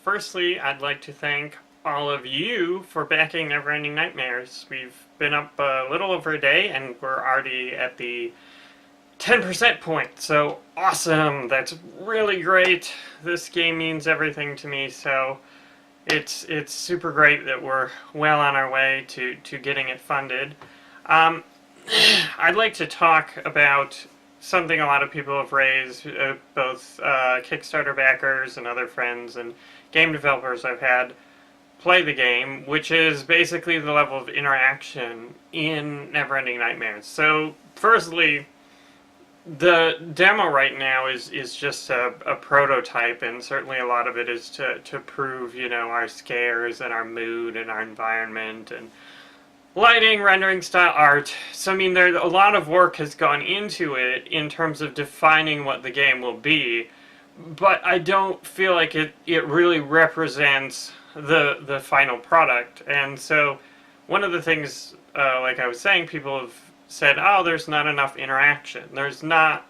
Firstly, I'd like to thank all of you for backing Neverending Nightmares. We've been up a little over a day and we're already at the 10% point, so awesome! That's really great. This game means everything to me, so it's super great that we're well on our way to getting it funded. Um, I'd like to talk about something a lot of people have raised, both Kickstarter backers and other friends and game developers I've had play the game, which is basically the level of interaction in Neverending Nightmares. So, firstly, the demo right now is just a prototype, and certainly a lot of it is to prove, our scares and our mood and our environment and lighting, rendering style, art. So, I mean, there's a lot of work has gone into it in terms of defining what the game will be, but I don't feel like it really represents the final product. And so, one of the things, like I was saying, people have said, oh, there's not enough interaction. There's not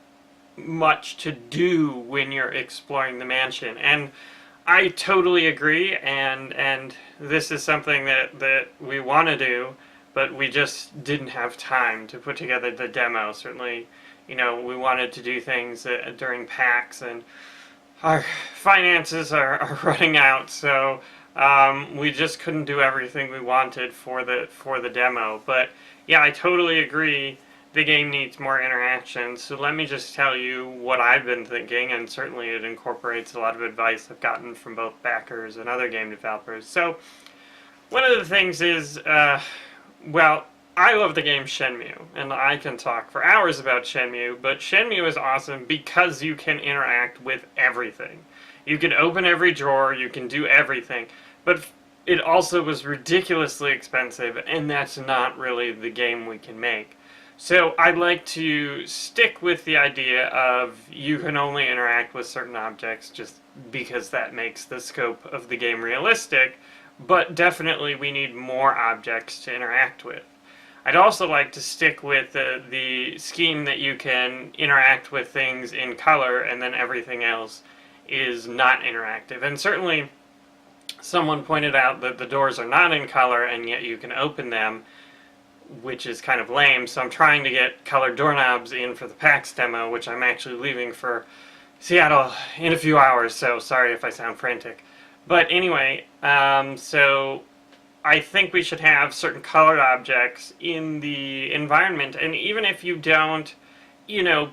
much to do when you're exploring the mansion. And I totally agree, and this is something that we want to do, but we just didn't have time to put together the demo. Certainly, we wanted to do things during PAX, and our finances are running out, so we just couldn't do everything we wanted for the demo. But yeah, I totally agree. The game needs more interaction, so let me just tell you what I've been thinking, and certainly it incorporates a lot of advice I've gotten from both backers and other game developers. So, one of the things is, well, I love the game Shenmue, and I can talk for hours about Shenmue, but Shenmue is awesome because you can interact with everything. You can open every drawer, you can do everything, but it also was ridiculously expensive, and that's not really the game we can make. So I'd like to stick with the idea of you can only interact with certain objects just because that makes the scope of the game realistic, but definitely we need more objects to interact with. I'd also like to stick with the scheme that you can interact with things in color and then everything else is not interactive. And certainly someone pointed out that the doors are not in color and yet you can open them, which is kind of lame, so I'm trying to get colored doorknobs in for the PAX demo, which I'm actually leaving for Seattle in a few hours, so sorry if I sound frantic. But anyway, so I think we should have certain colored objects in the environment, and even if you don't,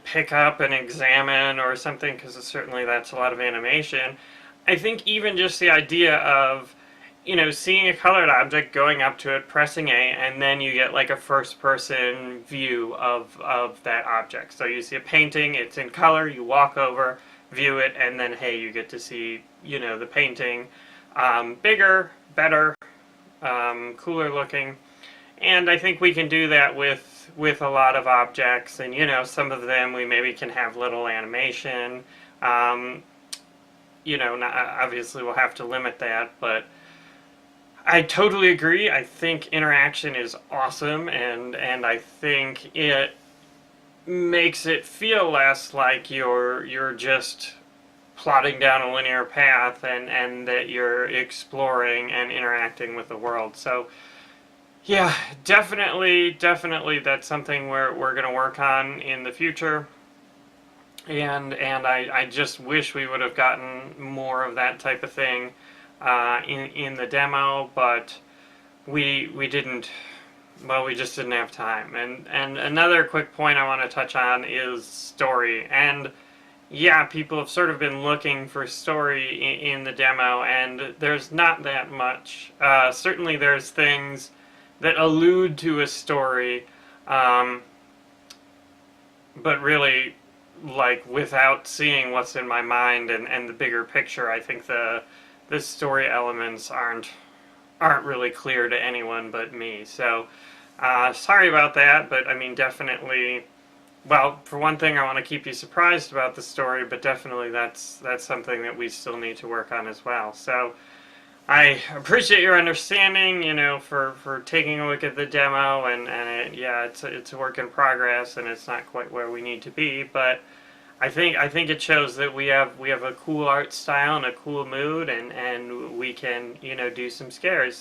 pick up and examine or something, because certainly that's a lot of animation, I think even just the idea of, seeing a colored object, going up to it, pressing A, and then you get like a first-person view of that object. So you see a painting, it's in color, you walk over, view it, and then, hey, you get to see, the painting bigger, better, cooler looking. And I think we can do that with a lot of objects, and, some of them we maybe can have little animation. Obviously we'll have to limit that, but I totally agree. I think interaction is awesome, and I think it makes it feel less like you're just plodding down a linear path and that you're exploring and interacting with the world. So yeah, definitely that's something we're going to work on in the future. And I just wish we would have gotten more of that type of thing in the demo, but we didn't. Well, we just didn't have time. And another quick point I want to touch on is story. And yeah, people have sort of been looking for story in the demo, and there's not that much. Certainly, there's things that allude to a story, but really, like, without seeing what's in my mind and the bigger picture, I think the story elements aren't really clear to anyone but me. So sorry about that, but I mean, definitely, well, for one thing, I want to keep you surprised about the story, but definitely that's something that we still need to work on as well. So I appreciate your understanding, for taking a look at the demo, and yeah, it's a work in progress, and it's not quite where we need to be, but I think it shows that we have a cool art style and a cool mood, and can, do some scares.